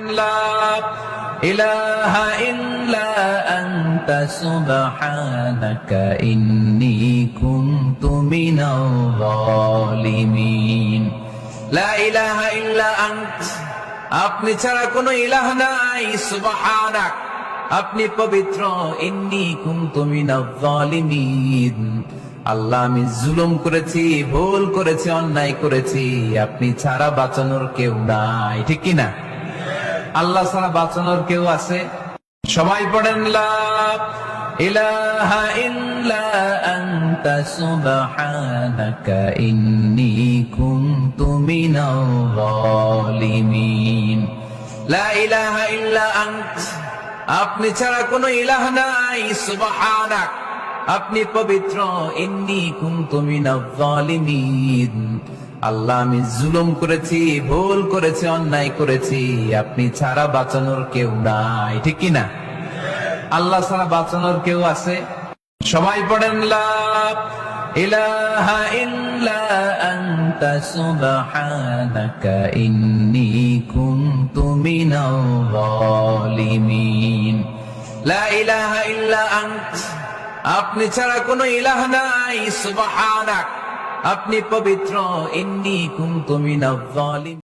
لا إله إلا أنت سبحانك إني كنت من الظالمين لا إله إلا أنت আপনি ছাড়া কোনো ইলাহ নাই সুবহানাক আপনি পবিত্র ইন্নী কুনতু মিনাজ জালিমিন আল্লাহ আমি জুলুম করেছি ভুল করেছি অন্যায় করেছি আপনি ছাড়া বাঁচানোর কেউ নাই ঠিক কি না আল্লাহ ছাড়া বাঁচানোর কেউ আছে সবাই পড়েন লা ইলাহা ইল্লা আনতা সুবহানাকা ইন্নী কুনতু মিনাল জালিমিন লা ইলাহা ইল্লা আনত আপনি ছাড়া কোনো ইলাহ নাই সুবহানাক আপনি পবিত্র ইন্নী কুনতু মিনাজ জালিমিন আল্লাহ আমি জুলুম করেছি ভুল করেছি অন্যায় করেছি আপনি ছাড়া বাঁচানোর কেউ নাই ঠিক কি না আল্লাহ ছাড়া বাঁচানোর কেউ আছে সবাই পড়েন লা ইলাহা ইল্লা আনতা সুবহানাকা ইন্নী কুনতু মিনাল জালিমিন লা ইলাহা ইল্লা আনত আপনি ছাড়া কোনো ইলাহ নাই সুবহানাক আপনি পবিত্র ইন্নী কুনতু মিনাজ জালিমিন